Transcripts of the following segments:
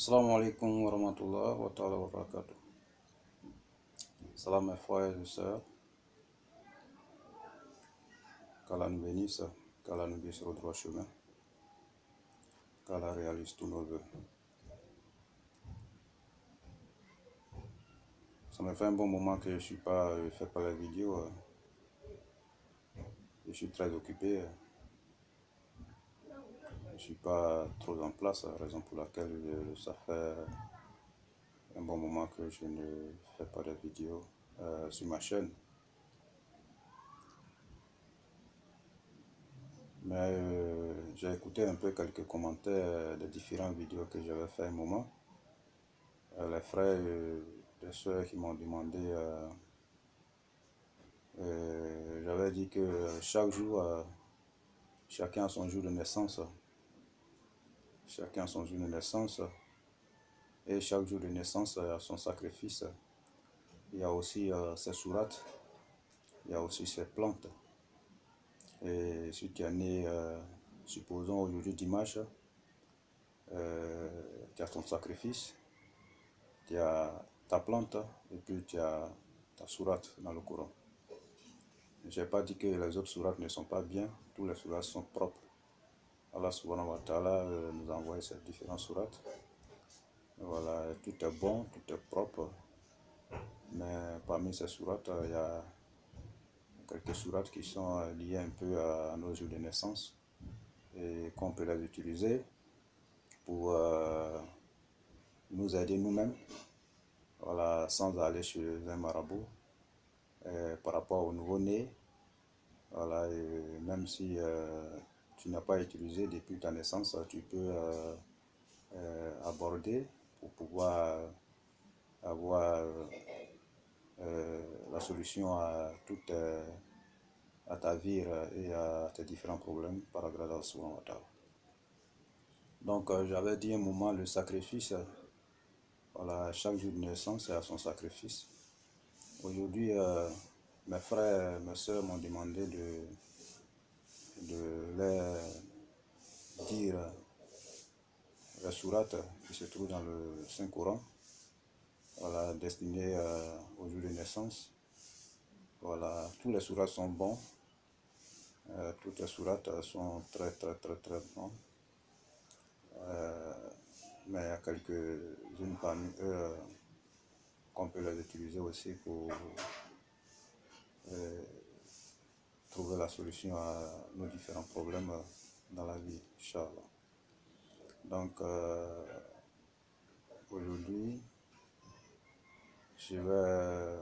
Assalamu alaikum wa rahmatullah wa ta'ala wa barakatuh. Salam mes frères et sœurs, qu'Allah nous bénisse, qu'Allah nous guide sur le droit chemin, qu'Allah réalise tous nos vœux. Ça me fait un bon moment que je ne suis pas fait par la vidéo. Je suis très occupé. Je ne suis pas trop en place, raison pour laquelle ça fait un bon moment que je ne fais pas de vidéo sur ma chaîne. Mais j'ai écouté un peu quelques commentaires de différentes vidéos que j'avais fait un moment. Les frères et les soeurs qui m'ont demandé, j'avais dit que chaque jour, chacun a son jour de naissance. Chacun a son jour de naissance. Et chaque jour de naissance a son sacrifice. Il y a aussi ses sourates. Il y a aussi ses plantes. Et si tu es né, supposons aujourd'hui dimanche, tu as ton sacrifice, tu as ta plante et puis tu as ta sourate dans le Coran. Je n'ai pas dit que les autres sourates ne sont pas bien, tous les sourates sont propres. Allah subhanahu wa ta'ala nous a envoyé ces différentes sourates. Voilà, tout est bon, tout est propre. Mais parmi ces sourates, il y a quelques sourates qui sont liées un peu à nos jours de naissance et qu'on peut les utiliser pour nous aider nous-mêmes, voilà, sans aller chez un marabout. Par rapport au nouveau-né, voilà, même si tu n'as pas utilisé depuis ta naissance, tu peux aborder pour pouvoir avoir la solution à ta vie et à tes différents problèmes par la grâce d'Allah subhanahu wa ta'ala. Donc j'avais dit un moment le sacrifice, voilà, chaque jour de naissance a son sacrifice. Aujourd'hui, mes frères et mes soeurs m'ont demandé de leur dire la sourate qui se trouve dans le Saint-Coran, voilà, destinée au jour de naissance. Voilà, tous les sourates sont bons, toutes les sourates sont très bons. Mais il y a quelques-unes parmi eux qu'on peut les utiliser aussi pour trouver la solution à nos différents problèmes dans la vie, Inch'Allah. Donc aujourd'hui, je vais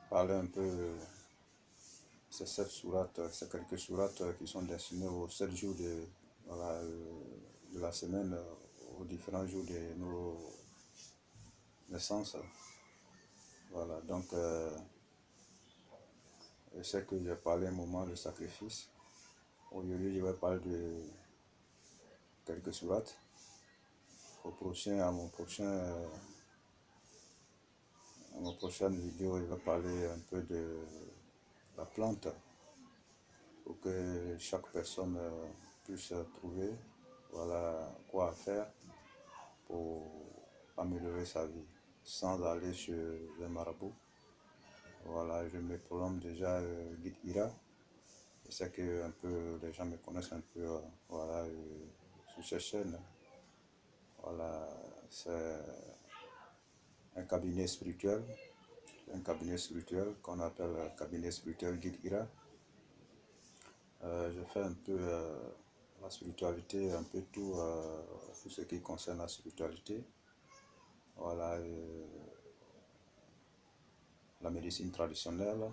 parler un peu de ces 7 sourates, ces quelques sourates qui sont destinées aux 7 jours voilà, de la semaine, aux différents jours de nos naissances. Voilà, donc je sais que j'ai parlé un moment de sacrifice. Aujourd'hui, je vais parler de quelques sourates. À mon prochaine vidéo, je vais parler un peu de la plante pour que chaque personne puisse trouver, voilà, quoi faire pour améliorer sa vie sans aller chez un marabout. Voilà, je me prénomme déjà Guide Ira. Je sais que un peu les gens me connaissent un peu, voilà, sur cette chaîne. Voilà, c'est un cabinet spirituel qu'on appelle cabinet spirituel Guide Ira. Je fais un peu la spiritualité, un peu tout ce qui concerne la spiritualité. Voilà, la médecine traditionnelle,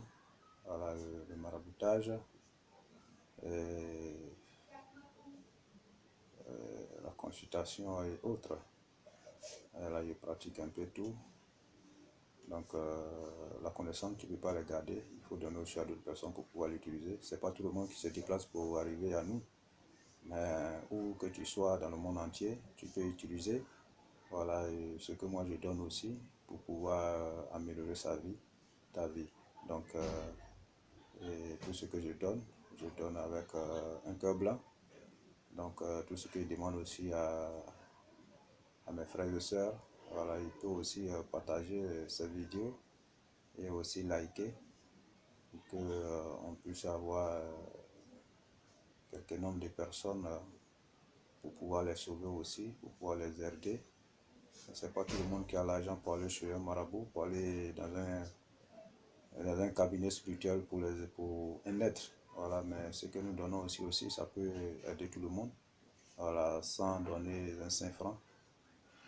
voilà, le maraboutage, la consultation et autres. Là, je pratique un peu tout. Donc, la connaissance, tu ne peux pas la garder. Il faut donner aussi à d'autres personnes pour pouvoir l'utiliser. Ce n'est pas tout le monde qui se déplace pour arriver à nous. Mais où que tu sois dans le monde entier, tu peux utiliser. Voilà, ce que moi je donne aussi pour pouvoir améliorer ta vie. Donc, et tout ce que je donne avec un cœur blanc. Donc, tout ce que je demande aussi à mes frères et sœurs. Voilà, il peut aussi partager ces vidéos et aussi liker pour qu'on puisse avoir quelques nombre de personnes pour pouvoir les sauver aussi, pour pouvoir les aider. C'est pas tout le monde qui a l'argent pour aller chez un marabout, pour aller dans un cabinet spirituel pour un être. Voilà, mais ce que nous donnons aussi, ça peut aider tout le monde. Voilà, sans donner un 5 francs.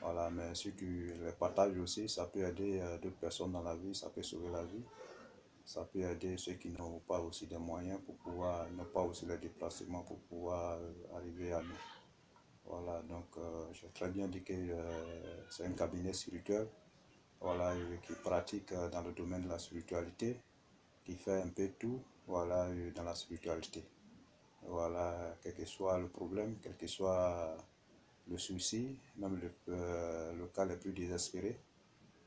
Voilà, mais si tu les partages aussi, ça peut aider d'autres personnes dans la vie, ça peut sauver la vie. Ça peut aider ceux qui n'ont pas aussi des moyens pour pouvoir, n'ont pas aussi les déplacements pour pouvoir arriver à nous. Voilà, donc j'ai très bien dit que c'est un cabinet spirituel, voilà, qui pratique dans le domaine de la spiritualité, qui fait un peu tout, voilà, dans la spiritualité. Voilà, quel que soit le problème, quel que soit le souci, même le cas le plus désespéré,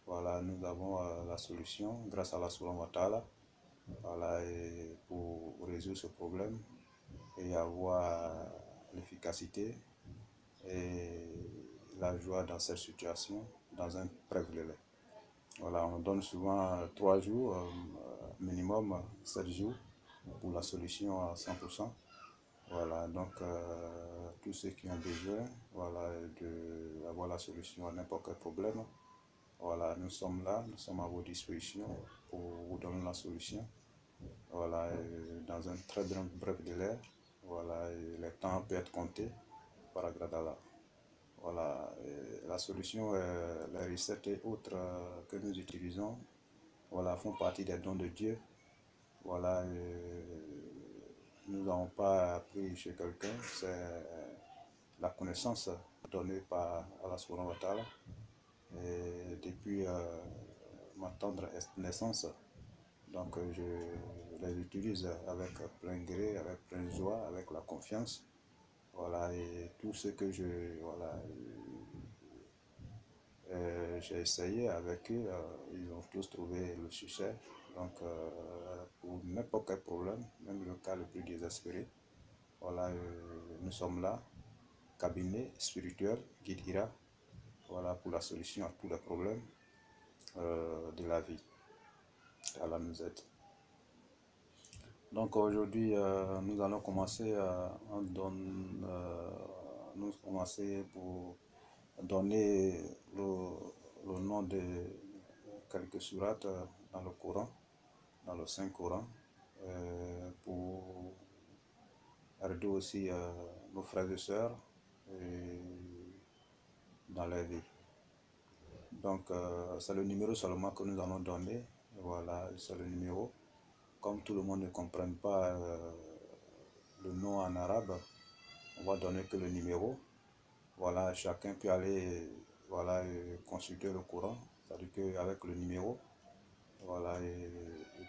voilà, nous avons la solution grâce à la Subhanahu wa Ta'ala, voilà, et pour résoudre ce problème et avoir l'efficacité et la joie dans cette situation, dans un bref délai. Voilà, on donne souvent 3 jours, minimum 7 jours pour la solution à 100%. Voilà, donc tous ceux qui ont besoin, voilà, d'avoir la solution à n'importe quel problème, voilà, nous sommes là, nous sommes à vos dispositions pour vous donner la solution. Voilà, dans un très bref délai, voilà, le temps peut être compté par la grâce d'Allah. Voilà, la solution, les recettes et autres que nous utilisons, voilà, font partie des dons de Dieu. Voilà, nous n'avons pas appris chez quelqu'un, c'est la connaissance donnée par Allah Subhanahu wa Ta'ala. Et depuis ma tendre naissance, donc je les utilise avec plein gré, avec plein joie, avec la confiance. Voilà, et tout ce que voilà, j'ai essayé avec eux, ils ont tous trouvé le succès. Donc, pour n'importe quel problème, même le cas le plus désespéré, voilà, nous sommes là, cabinet spirituel, guide Ira, voilà, pour la solution à tous les problèmes de la vie. Allah nous aide. Donc aujourd'hui, nous allons commencer pour donner le nom de quelques sourates dans le Coran, dans le Saint-Coran, pour aider aussi nos frères et sœurs dans leur vie. Donc c'est le numéro seulement que nous allons donner. Voilà, c'est le numéro. Comme tout le monde ne comprend pas le nom en arabe, on va donner que le numéro. Voilà, chacun peut aller, voilà, consulter le Coran, c'est-à-dire qu'avec le numéro, voilà, et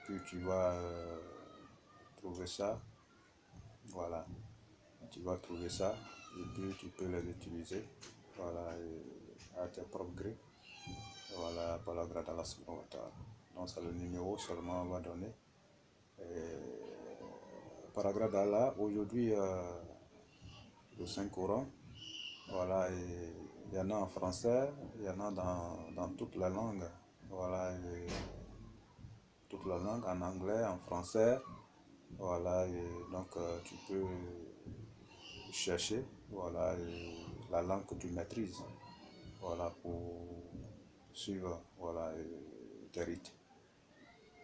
puis tu vas trouver ça, voilà, tu vas trouver ça, et puis tu peux les utiliser, voilà, à tes propres gré, voilà, par la grâce d'Allah Subhanahu wa Ta'ala. Donc c'est le numéro seulement on va donner. Par la grâce d'Allah, aujourd'hui, le Saint-Coran, voilà, et il y en a en français, il y en a dans toute la langue, voilà, toute la langue, en anglais, en français, voilà, et donc tu peux chercher, voilà, la langue que tu maîtrises, voilà, pour suivre, voilà, tes rites.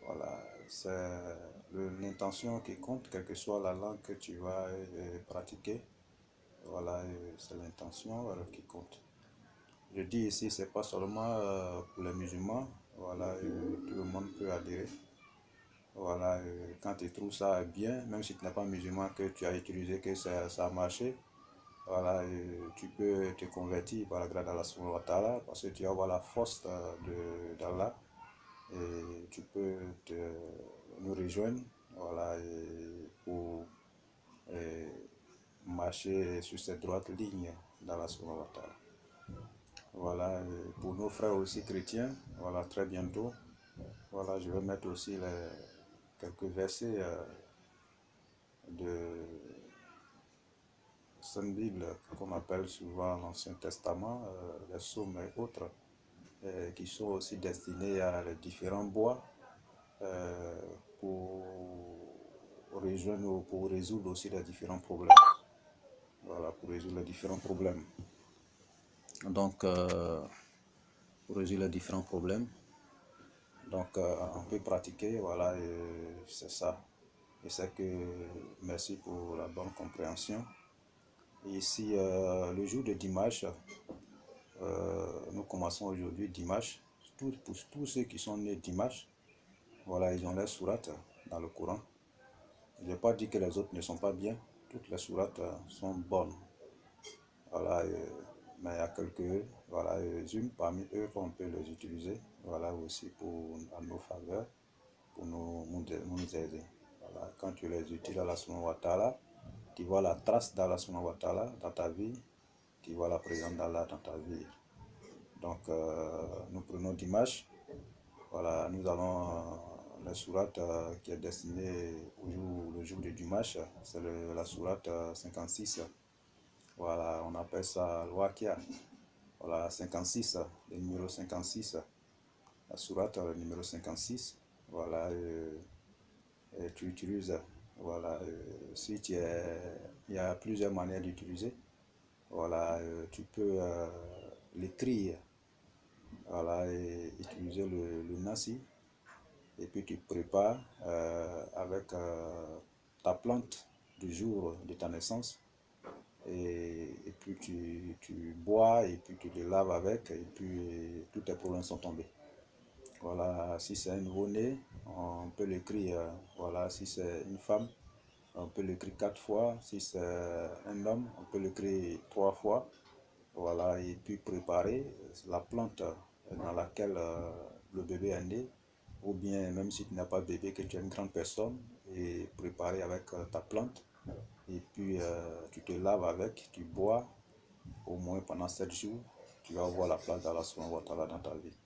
Voilà, c'est l'intention qui compte, quelle que soit la langue que tu vas pratiquer. Voilà, c'est l'intention qui compte. Je dis ici, c'est pas seulement pour les musulmans. Voilà, tout le monde peut adhérer. Voilà, quand tu trouves ça bien, même si tu n'es pas musulman, que tu as utilisé, que ça a marché, voilà, tu peux te convertir par la grâce d'Allah subhanahu wa ta'ala, parce que tu vas avoir la force d'Allah et tu peux nous rejoindre, voilà, pour marcher sur cette droite ligne d'Allah subhanahu wa ta'ala. Voilà, pour nos frères aussi chrétiens, voilà, très bientôt, voilà, je vais mettre aussi quelques versets de Sainte Bible, qu'on appelle souvent l'Ancien Testament, les psaumes et autres, qui sont aussi destinés à les différents bois pour pour résoudre aussi les différents problèmes. Voilà, pour résoudre les différents problèmes. Donc, pour résoudre les différents problèmes, donc on peut pratiquer, voilà, c'est ça. Et c'est que, merci pour la bonne compréhension. Et ici, le jour de dimanche, nous commençons aujourd'hui dimanche. Pour tous ceux qui sont nés dimanche, voilà, ils ont les sourates dans le Coran. Je ne vais pas dire que les autres ne sont pas bien. Toutes les sourates sont bonnes. Voilà, mais il y a quelques, voilà, unes parmi eux qu'on peut les utiliser, voilà, aussi à nos faveurs, pour nous aider. Voilà, quand tu les utilises à la subhanahu wa ta'ala, tu vois la trace d'Allah subhanahu wa ta'ala dans ta vie, tu vois la présence d'Allah dans ta vie. Donc, nous prenons dimanche, voilà, nous allons la sourate qui est destinée le jour du dimanche, c'est la sourate 56. Voilà, on appelle ça l'Wakia. Voilà, 56, le numéro 56, la sourate, le numéro 56. Voilà, et tu utilises, voilà, si tu il y a plusieurs manières d'utiliser. Voilà, tu peux l'écrire, voilà, et utiliser le nasi, et puis tu prépares avec ta plante du jour de ta naissance, et puis tu bois, et puis tu te laves avec, et puis tous tes problèmes sont tombés. Voilà, si c'est un nouveau-né, on peut l'écrire, voilà, si c'est une femme, on peut l'écrire 4 fois, si c'est un homme, on peut l'écrire 3 fois, voilà, et puis préparer la plante dans laquelle le bébé est né, ou bien même si tu n'as pas de bébé, que tu es une grande personne, et préparer avec ta plante, et puis tu te laves avec, tu bois, au moins pendant 7 jours, tu vas voir la place d'Allah subhanahu wa ta'ala dans ta vie.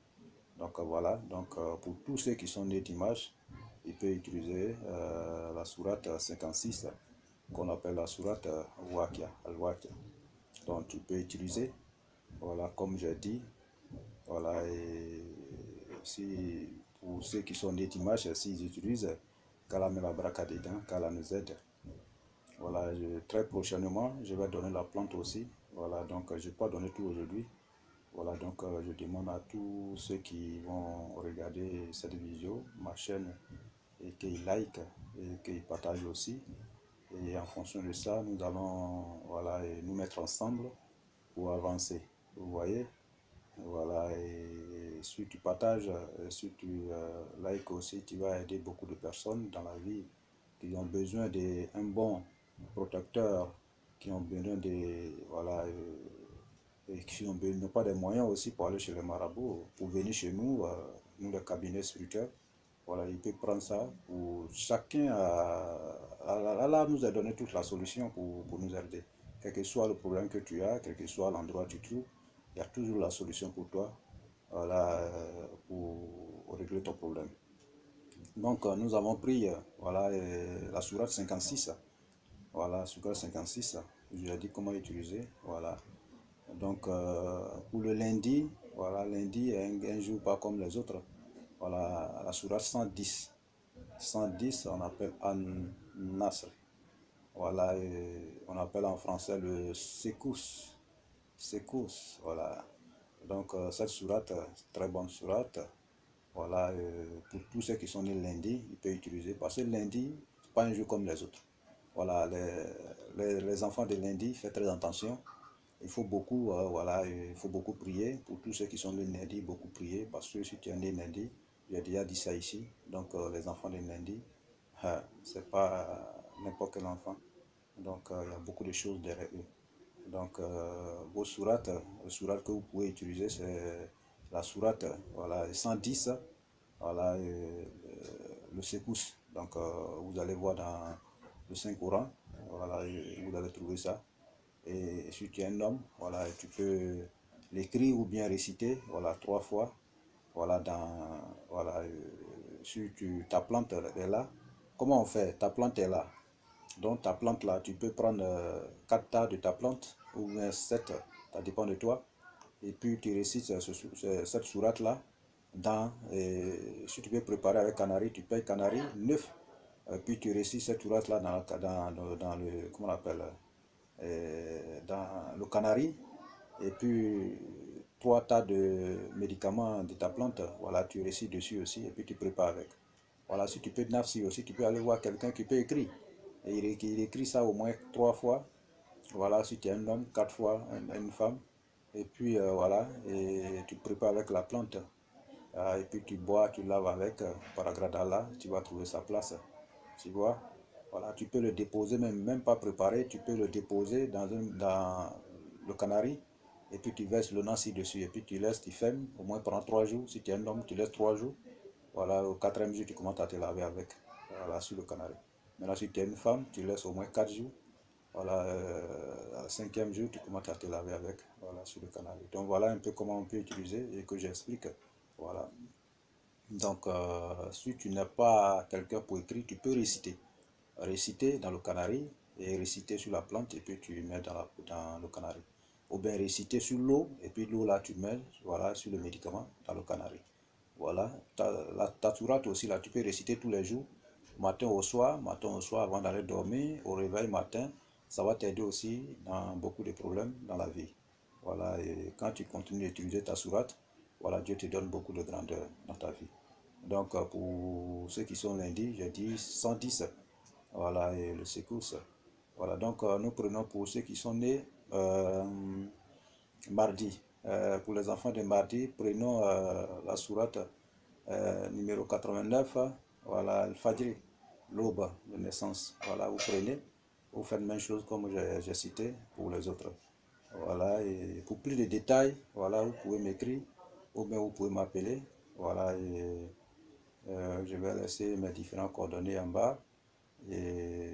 Donc voilà, donc pour tous ceux qui sont nés dimanche, ils peuvent utiliser la sourate 56, qu'on appelle la sourate Wakia, al-Wakia. Donc tu peux utiliser, voilà, comme j'ai dit, voilà, et si pour ceux qui sont nés dimanche, s'ils utilisent, qu'Allah met la baraka dedans, qu'Allah nous aide. Voilà, très prochainement, je vais donner la plante aussi. Voilà, donc je ne vais pas donner tout aujourd'hui. Voilà, donc je demande à tous ceux qui vont regarder cette vidéo, ma chaîne, et qu'ils like et qu'ils partagent aussi. Et en fonction de ça, nous allons, voilà, nous mettre ensemble pour avancer. Vous voyez, voilà, et si tu partages, si tu likes aussi, tu vas aider beaucoup de personnes dans la vie qui ont besoin d'un bon protecteur, qui ont besoin de, voilà, et qui n'ont pas de moyens aussi pour aller chez les marabouts, pour venir chez nous, nous les cabinets spirituels. Voilà, il peut prendre ça pour chacun. Allah nous a donné toute la solution pour nous aider. Quel que soit le problème que tu as, quel que soit l'endroit où tu te trouves, il y a toujours la solution pour toi, voilà, pour régler ton problème. Donc, nous avons pris voilà, la sourate 56. Voilà, sourate 56. Je l'ai dit comment utiliser. Voilà. Donc, pour le lundi, voilà, lundi est un jour pas comme les autres. Voilà, la sourate 110. 110, on appelle An-Nasr. Voilà, on appelle en français le Sekous. Sekous, voilà. Donc, cette sourate, très bonne sourate. Voilà, pour tous ceux qui sont nés lundi, ils peuvent utiliser. Parce que lundi, c'est pas un jour comme les autres. Voilà, les enfants de lundi, faites très attention. Il faut beaucoup, voilà, il faut beaucoup prier. Pour tous ceux qui sont nés lundi, beaucoup prier. Parce que si tu es né lundi, j'ai déjà dit ça ici. Donc, les enfants de lundi, c'est pas n'importe quel enfant. Donc, il y a beaucoup de choses derrière eux. Donc, vos sourates, la sourate que vous pouvez utiliser, c'est la sourate, voilà, 110, voilà, le secousse. Donc, vous allez voir dans le Saint-Coran, voilà, vous allez trouver ça. Et si tu es un homme, voilà, tu peux l'écrire ou bien réciter, voilà, 3 fois, voilà, voilà, si ta plante est là, comment on fait? Ta plante est là, Donc ta plante là, tu peux prendre 4 tas de ta plante, ou bien 7, ça dépend de toi. Et puis tu récites cette sourate là, si tu peux préparer avec canari, tu payes canari 9. Puis tu récites cette sourate là dans le, comment on appelle, dans le canari. Et puis 3 tas de médicaments de ta plante, voilà, tu récites dessus aussi, et puis tu prépares avec. Voilà, si tu peux nafsi aussi, tu peux aller voir quelqu'un qui peut écrire. Et il écrit ça au moins 3 fois. Voilà, si tu es un homme, 4 fois une femme. Et puis voilà, et tu prépares avec la plante. Et puis tu bois, tu laves avec, par d'Allah, tu vas trouver sa place. Tu vois, voilà, tu peux le déposer, même pas préparé, tu peux le déposer dans le canari. Et puis tu verses le nasi dessus. Et puis tu laisses, tu fermes, au moins pendant 3 jours. Si tu es un homme, tu laisses 3 jours. Voilà, au 4e jour, tu commences à te laver avec. Voilà, sur le canari. Maintenant, si tu es une femme, tu laisses au moins 4 jours. Voilà, au 5e jour, tu commences à te laver avec, voilà, sur le canal. Donc voilà un peu comment on peut utiliser et que j'explique. Voilà. Donc, si tu n'as pas quelqu'un pour écrire, tu peux réciter. Réciter dans le canari et réciter sur la plante et puis tu mets dans le canari. Ou bien réciter sur l'eau et puis l'eau là tu mets, voilà, sur le médicament dans le canari. Voilà, ta sourate aussi là, tu peux réciter tous les jours, matin au soir avant d'aller dormir, au réveil matin, ça va t'aider aussi dans beaucoup de problèmes dans la vie. Voilà, et quand tu continues d'utiliser ta sourate, voilà, Dieu te donne beaucoup de grandeur dans ta vie. Donc pour ceux qui sont lundis, j'ai dit 110, voilà, et le secousse. Voilà, donc nous prenons pour ceux qui sont nés mardi. Pour les enfants de mardi, prenons la sourate numéro 89, voilà, le Fajri, l'aube de naissance. Voilà, vous prenez, vous faites la même chose comme j'ai cité pour les autres. Voilà, et pour plus de détails, voilà, vous pouvez m'écrire ou bien vous pouvez m'appeler. Voilà, et je vais laisser mes différents coordonnées en bas de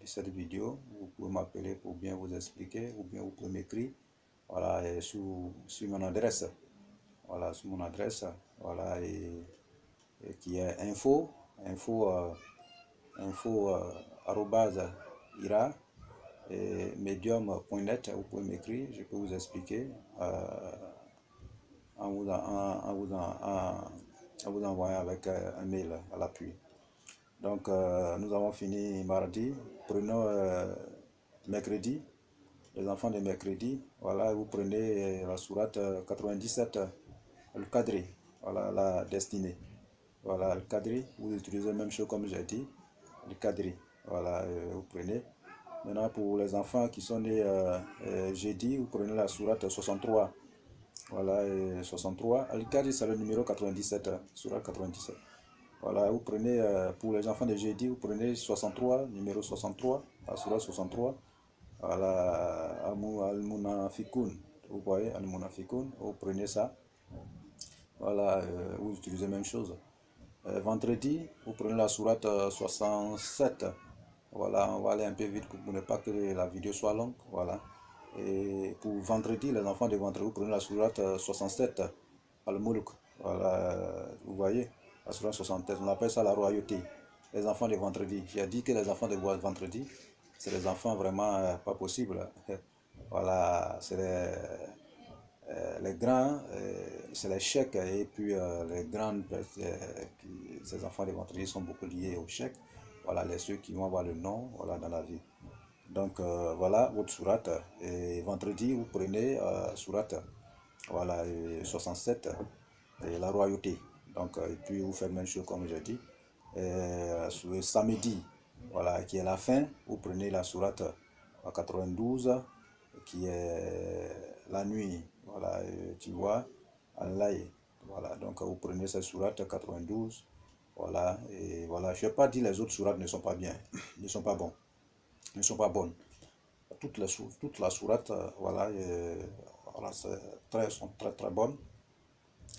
cette vidéo. Vous pouvez m'appeler pour bien vous expliquer ou bien vous pouvez m'écrire. Voilà, et sur mon adresse. Voilà, sur mon adresse. Voilà, et qui est info arobase ira et medium.net. Vous pouvez m'écrire, je peux vous expliquer en vous envoyant avec un mail à l'appui. Donc nous avons fini mardi. Prenons mercredi, les enfants de mercredi. Voilà, vous prenez la sourate 97, le Qadri, voilà, la destinée. Voilà, le Qadri, vous utilisez la même chose comme j'ai dit, le Qadri. Voilà, vous prenez. Maintenant, pour les enfants qui sont nés jeudi, vous prenez la sourate 63. Voilà, 63. Al-Qadri, c'est le numéro 97, sourate 97. Voilà, vous prenez, pour les enfants de jeudi, vous prenez 63, numéro 63, la sourate 63. Voilà, Al-Munafikun. Vous voyez, Al-Munafikun, vous prenez ça. Voilà, vous utilisez la même chose. Vendredi, vous prenez la sourate 67. Voilà, on va aller un peu vite pour ne pas que la vidéo soit longue. Voilà. Et pour vendredi, les enfants de vendredi, vous prenez la sourate 67, Al-Mulk. Voilà, vous voyez, la sourate 67, on appelle ça la royauté. Les enfants de vendredi. J'ai dit que les enfants de vendredi, c'est les enfants vraiment pas possibles. Voilà, c'est les grands, c'est les chèques, et puis les grandes, ces enfants de vendredi sont beaucoup liés aux chèques. Voilà, les ceux qui vont avoir le nom, voilà, dans la vie. Donc voilà votre sourate. Et vendredi, vous prenez sourate, voilà, 67, et la royauté. Donc, et puis vous faites la même chose comme j'ai dit. Sur le samedi, voilà, qui est la fin, vous prenez la sourate 92, qui est la nuit. Voilà, tu vois, Allah. Voilà, donc vous prenez cette sourate 92. Voilà, et voilà. Je ne vais pas dire les autres sourates ne sont pas bien, ne sont pas bons, ne sont pas bonnes. Toute la sourate, voilà, voilà, sont très très bonnes.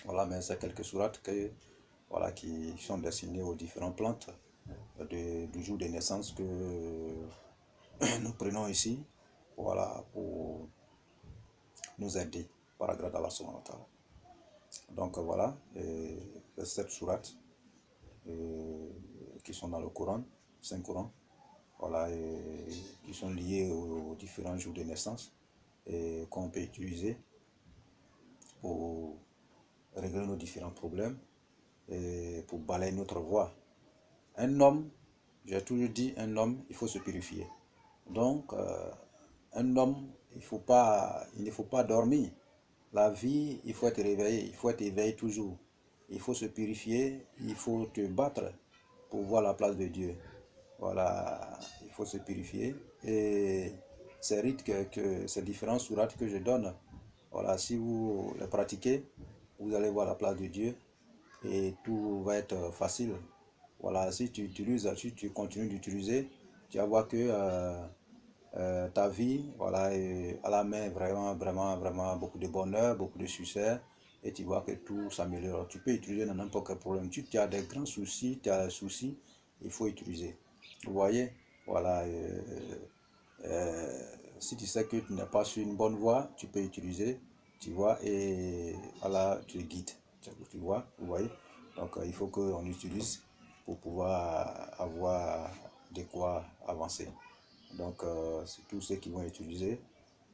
Voilà, mais c'est quelques sourates voilà, qui sont destinées aux différentes plantes du jour de naissance que nous prenons ici, voilà, pour nous aider par la grâce d'Allah subhanahu wa ta'ala. Donc voilà, cette sourates qui sont dans le Coran, 5 Coran. voilà, et qui sont liés aux différents jours de naissance et qu'on peut utiliser pour régler nos différents problèmes et pour balayer notre voie. Un homme, j'ai toujours dit, un homme, il faut se purifier. Donc, un homme, il ne faut pas dormir. La vie, il faut être réveillé, il faut être éveillé toujours. Il faut se purifier, il faut te battre pour voir la place de Dieu. Voilà, il faut se purifier. Et ces rites, ces différents sourates que je donne, voilà, si vous les pratiquez, vous allez voir la place de Dieu et tout va être facile. Voilà, si tu utilises, si tu continues d'utiliser, tu vas voir que ta vie, voilà, est à la main vraiment beaucoup de bonheur, beaucoup de succès, et tu vois que tout s'améliore. Tu peux utiliser dans n'importe quel problème. Si tu as des grands soucis, tu as des soucis, il faut utiliser. Vous voyez, voilà. Si tu sais que tu n'es pas sur une bonne voie, tu peux utiliser, tu vois, et voilà, tu es guide. Tu vois, vous voyez. Donc, il faut qu'on utilise pour pouvoir avoir de quoi avancer. Donc, c'est tous ceux qui vont utiliser.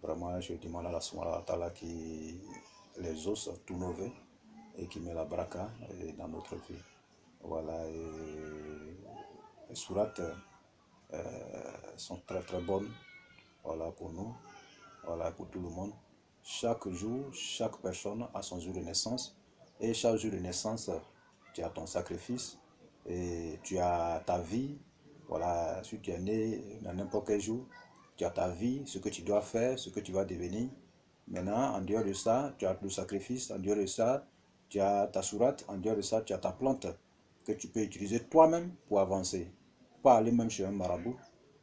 Vraiment, je demande à la Subhanahu Ta'ala qui les os tout mauvais et qui met la baraka dans notre vie. Voilà, et les sourates sont très bonnes, voilà, pour nous, voilà, pour tout le monde. Chaque jour, chaque personne a son jour de naissance. Et chaque jour de naissance, tu as ton sacrifice et tu as ta vie. Voilà, si tu es né dans n'importe quel jour, tu as ta vie, ce que tu dois faire, ce que tu vas devenir. Maintenant, en dehors de ça, tu as le sacrifice. En dehors de ça, tu as ta sourate. En dehors de ça, tu as ta plante que tu peux utiliser toi-même pour avancer. Pas aller même chez un marabout,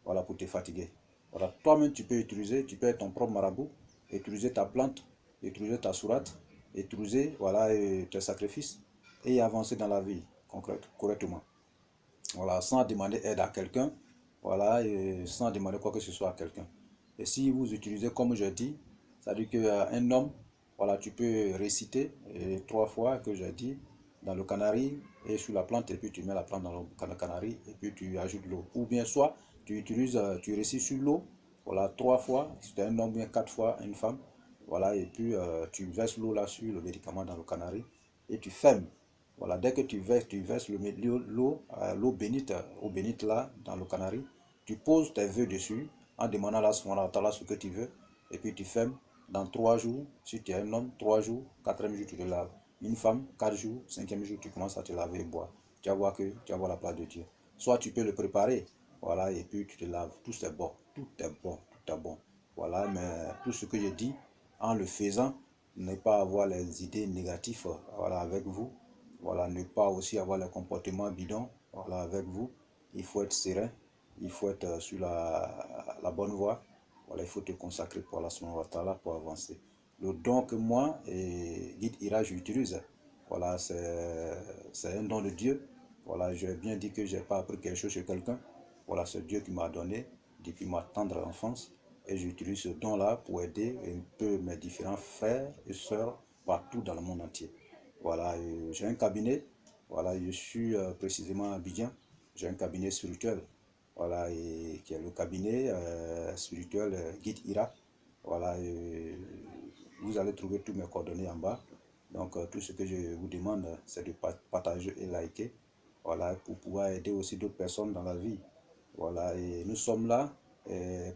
voilà, pour te fatiguer. Voilà, toi-même, tu peux utiliser, tu peux être ton propre marabout, utiliser ta plante, utiliser ta sourate, utiliser, voilà, tes sacrifices et avancer dans la vie correctement. Voilà, sans demander aide à quelqu'un, voilà, et sans demander quoi que ce soit à quelqu'un. Et si vous utilisez comme je dis, ça veut dire qu'un homme, voilà, tu peux réciter 3 fois que j'ai dit dans le canari et sur la plante, et puis tu mets la plante dans le canari et puis tu ajoutes l'eau. Ou bien soit tu utilises, tu récites sur l'eau, voilà, 3 fois, si tu es un homme, bien 4 fois, une femme, voilà, et puis tu verses l'eau là sur le médicament dans le canari et tu fermes. Voilà, dès que tu verses l'eau bénite, eau bénite là, dans le canari, tu poses tes vœux dessus en demandant à Allah ce que tu veux, et puis tu fermes. Dans 3 jours, si tu es un homme, 3 jours, 4e jour, tu te laves. Une femme, 4 jours, 5e jour, tu commences à te laver et boire. Tu vas voir que tu vas voir la place de Dieu. Soit tu peux le préparer, voilà, et puis tu te laves. Tout est bon, tout est bon, tout est bon. Voilà, mais tout ce que je dis, en le faisant, ne pas avoir les idées négatives, voilà, avec vous. Voilà, ne pas aussi avoir le comportement bidon, voilà, avec vous. Il faut être serein, il faut être sur la bonne voie. Voilà, il faut te consacrer pour Allah subhanahu wa ta'ala pour avancer. Le don que moi et Guide Ira j'utilise, voilà, c'est un don de Dieu. Voilà, j'ai bien dit que je n'ai pas appris quelque chose chez quelqu'un. Voilà, c'est Dieu qui m'a donné depuis ma tendre enfance. Et j'utilise ce don-là pour aider un peu mes différents frères et sœurs partout dans le monde entier. Voilà, j'ai un cabinet, voilà, je suis précisément à Abidjan, j'ai un cabinet spirituel, voilà, et qui est le cabinet spirituel Guide Ira. Voilà, vous allez trouver tous mes coordonnées en bas. Donc, tout ce que je vous demande, c'est de partager et liker, voilà, pour pouvoir aider aussi d'autres personnes dans la vie. Voilà, et nous sommes là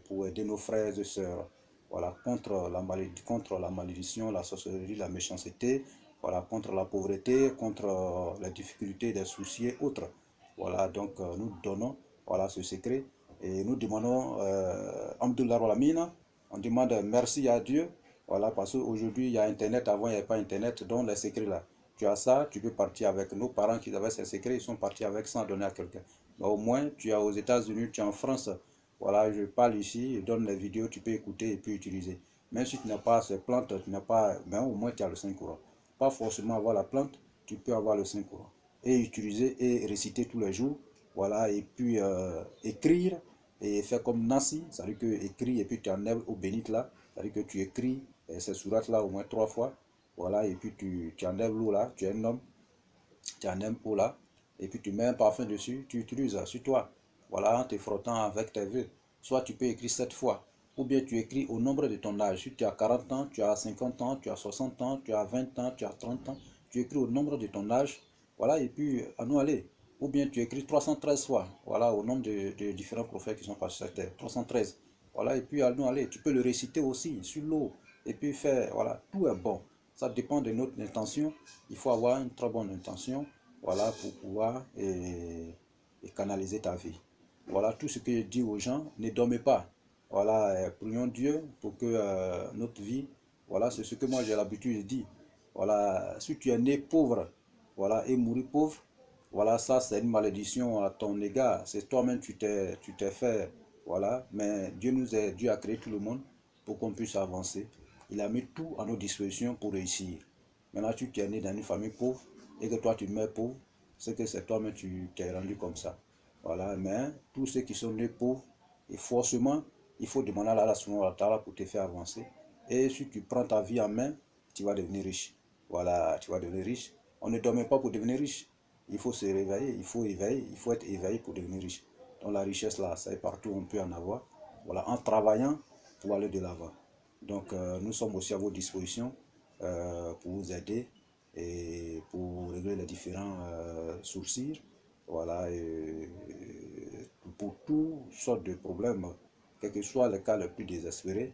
pour aider nos frères et sœurs, voilà, contre la malédiction, la sorcellerie, la méchanceté, voilà, contre la pauvreté, contre les difficultés, les soucis et autres. Voilà, donc nous donnons, voilà, ce secret et nous demandons, Amdullah Ralamina, on demande merci à Dieu, voilà, parce qu'aujourd'hui il y a Internet, avant il n'y avait pas Internet, donc les secrets là. Tu as ça, tu peux partir avec nos parents qui avaient ces secrets, ils sont partis avec sans donner à quelqu'un. Mais au moins, tu es aux États-Unis, tu es en France, voilà, je parle ici, je donne les vidéos, tu peux écouter et puis utiliser. Même si tu n'as pas ces plantes, tu n'as pas, mais au moins tu as le Saint-Courant. Pas forcément avoir la plante, tu peux avoir le Saint-Courant. Et utiliser et réciter tous les jours, voilà, et puis écrire et faire comme Nassi, c'est-à-dire que écrit et puis tu enlèves au bénite là, c'est-à-dire que tu écris ces sourates là au moins 3 fois, voilà, et puis tu enlèves l'eau là, tu es un homme, tu enlèves l'eau là, et puis tu mets un parfum dessus, tu utilises sur toi. voilà, en te frottant avec tes vœux. Soit tu peux écrire 7 fois, ou bien tu écris au nombre de ton âge. Si tu as 40 ans, tu as 50 ans, tu as 60 ans, tu as 20 ans, tu as 30 ans, tu écris au nombre de ton âge, voilà, et puis à nous aller. Ou bien tu écris 313 fois, voilà, au nombre de différents prophètes qui sont passés sur terre, 313. Voilà, et puis à nous aller. Tu peux le réciter aussi sur l'eau, et puis faire, voilà, tout est bon. Ça dépend de notre intention. Il faut avoir une très bonne intention, voilà, pour pouvoir et canaliser ta vie. Voilà tout ce que je dis aux gens, ne dormez pas. Voilà, prions Dieu pour que notre vie, voilà, c'est ce que moi j'ai l'habitude de dire. Voilà, si tu es né pauvre, voilà, et mourir pauvre, voilà, ça c'est une malédiction à ton égard. C'est toi-même tu t'es fait, voilà. Mais Dieu a créé tout le monde pour qu'on puisse avancer. Il a mis tout à nos dispositions pour réussir. Maintenant, tu es né dans une famille pauvre et que toi tu meurs pauvre, c'est que c'est toi-même tu t'es rendu comme ça. Voilà, mais tous ceux qui sont nés pauvres, et forcément, il faut demander à Allah subhanahu wa ta'ala pour te faire avancer. Et si tu prends ta vie en main, tu vas devenir riche. Voilà, tu vas devenir riche. On ne dormait pas pour devenir riche. Il faut se réveiller, il faut être éveillé pour devenir riche. Donc la richesse là, ça est partout, on peut en avoir. Voilà, en travaillant pour aller de l'avant. Donc nous sommes aussi à vos dispositions pour vous aider et pour régler les différents soucis. Voilà, et pour toutes sortes de problèmes, quel que soit le cas le plus désespéré,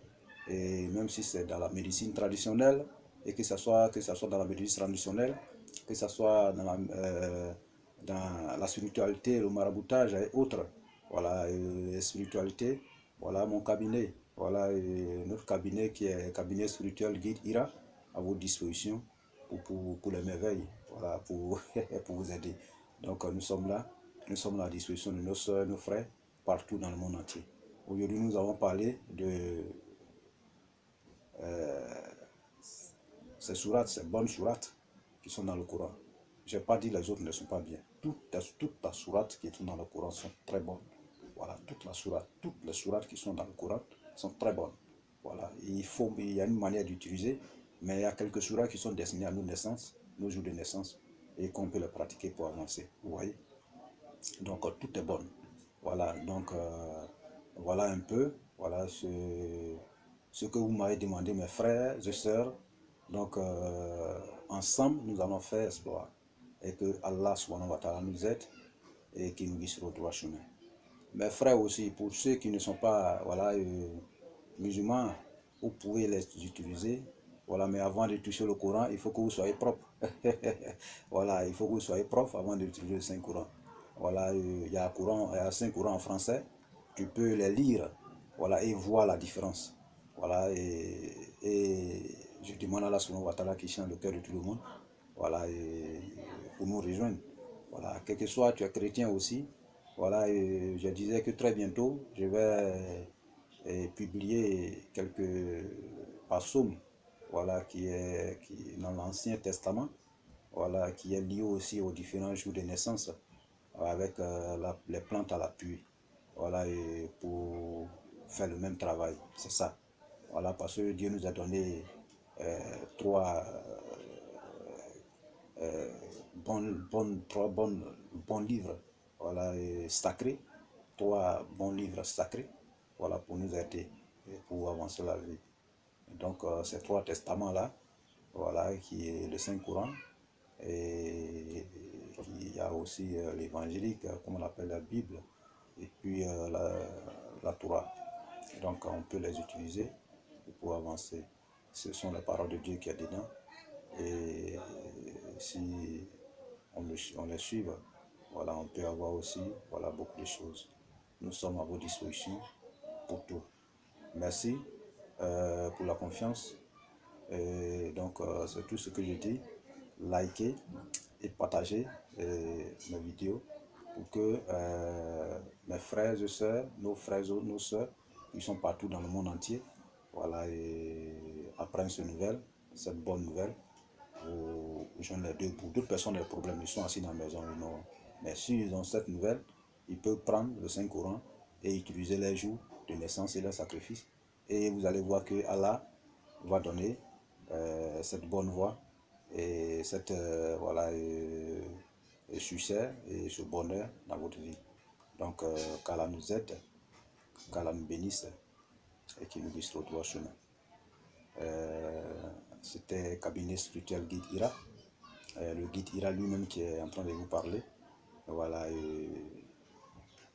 et même si c'est dans la médecine traditionnelle, et que ce soit dans la médecine traditionnelle, que ce soit dans la spiritualité, le maraboutage et autres, voilà, spiritualité, voilà mon cabinet, voilà notre cabinet qui est cabinet spirituel Guide Ira, à votre disposition pour les merveilles, voilà, pour vous aider. Donc nous sommes là à la disposition de nos soeurs, nos frères, partout dans le monde entier. Aujourd'hui, nous avons parlé de ces sourates, ces bonnes sourates qui sont dans le Coran. Je n'ai pas dit les autres ne sont pas bien. Toutes les sourates qui sont dans le Coran sont très bonnes. Voilà, toutes les sourates qui sont dans le Coran sont très bonnes. Voilà, il y a une manière d'utiliser, mais il y a quelques sourates qui sont destinées à nos naissances, nos jours de naissance, et qu'on peut les pratiquer pour avancer. Vous voyez? Donc tout est bon. Voilà, donc voilà un peu, voilà ce que vous m'avez demandé, mes frères et sœurs. Donc ensemble, nous allons faire exploit. Et que Allah subhanahu wa ta'ala nous aide et qu'il nous guide sur le droit chemin. Mes frères aussi, pour ceux qui ne sont pas voilà, musulmans, vous pouvez les utiliser. Voilà, mais avant de toucher le Coran, il faut que vous soyez propre. Voilà, il faut que vous soyez propre avant d'utiliser le Saint-Coran. Voilà, il y a 5 Corans en français. Tu peux les lire, voilà, et voir la différence. Voilà, et je demande à Allah subhanahu wa ta'ala qui change le cœur de tout le monde. Voilà, et pour nous rejoindre. Voilà, quel que soit, tu es chrétien aussi. Voilà, et je disais que très bientôt, je vais publier quelques psaumes, voilà, qui est dans l'Ancien Testament, voilà, qui est lié aussi aux différents jours de naissance, avec les plantes à l'appui, voilà, et pour faire le même travail, c'est ça. Voilà, parce que Dieu nous a donné trois bons livres, voilà, sacrés, 3 bons livres sacrés, voilà, pour nous aider et pour avancer la vie. Donc ces 3 testaments-là, voilà, qui est le Saint-Coran, et il y a aussi l'évangélique, comme on l'appelle la Bible, et puis la Torah. Donc on peut les utiliser pour avancer. Ce sont les paroles de Dieu qui est dedans. Et si on les suit, voilà, on peut avoir aussi, voilà, beaucoup de choses. Nous sommes à vos dispositions pour tout. Merci pour la confiance. Et donc, c'est tout ce que je dis. Likez et partagez mes vidéos pour que mes frères et sœurs, nos frères et nos sœurs, qui sont partout dans le monde entier, voilà, et apprennent cette bonne nouvelle. Pour d'autres personnes, les problèmes, ils sont assis dans la maison. Mais s'ils ont cette nouvelle, ils peuvent prendre le Saint-Coran et utiliser les jours de naissance et leurs sacrifices. Et vous allez voir que Allah va donner cette bonne voie et cette voilà, succès et ce bonheur dans votre vie. Donc, qu'Allah nous aide, qu'Allah nous bénisse et qu'il nous guide sur le droit chemin. C'était cabinet spirituel Guide Ira. Le guide Ira lui-même qui est en train de vous parler. Voilà,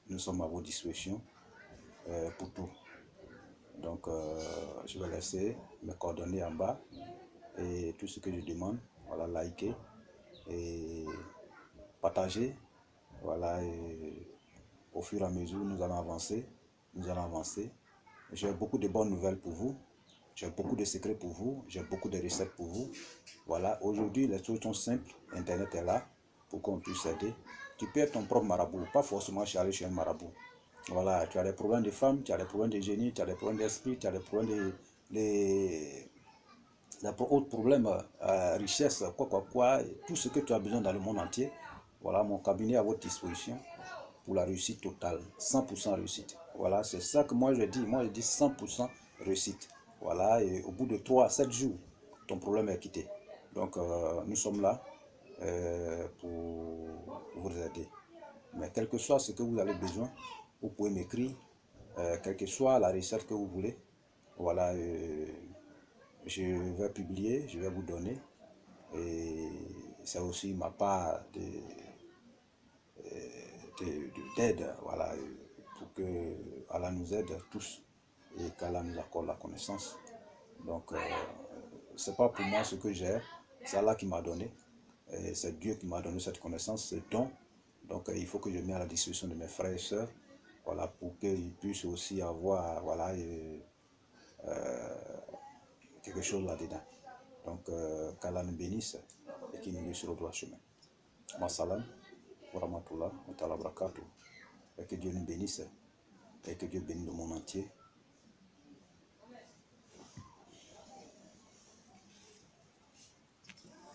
nous sommes à vos dispositions pour tout. Donc, je vais laisser mes coordonnées en bas et tout ce que je demande, voilà, liker et partager. Voilà, et au fur et à mesure, nous allons avancer. J'ai beaucoup de bonnes nouvelles pour vous. J'ai beaucoup de secrets pour vous. J'ai beaucoup de recettes pour vous. Voilà, aujourd'hui, les choses sont simples. Internet est là pour qu'on puisse aider. Tu peux être ton propre marabout, pas forcément aller chez un marabout. Voilà, tu as des problèmes de femmes, tu as des problèmes de génie, tu as des problèmes d'esprit, tu as des problèmes autres problèmes, richesse, quoi, tout ce que tu as besoin dans le monde entier. Voilà, mon cabinet est à votre disposition pour la réussite totale, 100% réussite. Voilà, c'est ça que moi je dis. Moi je dis 100% réussite. Voilà, et au bout de 3 à 7 jours, ton problème est quitté. Donc, nous sommes là pour vous aider. Mais quel que soit ce que vous avez besoin, vous pouvez m'écrire, quelle que soit la recette que vous voulez. Voilà, je vais publier, je vais vous donner. Et c'est aussi ma part d'aide, voilà, pour que Allah nous aide tous et qu'Allah nous accorde la connaissance. Donc, c'est pas pour moi ce que j'ai, c'est Allah qui m'a donné. C'est Dieu qui m'a donné cette connaissance, ce don. Donc, il faut que je mette à la disposition de mes frères et sœurs, voilà, pour qu'ils puissent aussi avoir, voilà, quelque chose là-dedans. Donc, qu'Allah nous bénisse et qu'il nous guide sur le droit chemin. Ma salam, wa rahmatullah, wa ta'ala barakatuh. Et que Dieu nous bénisse et que Dieu bénisse le monde entier.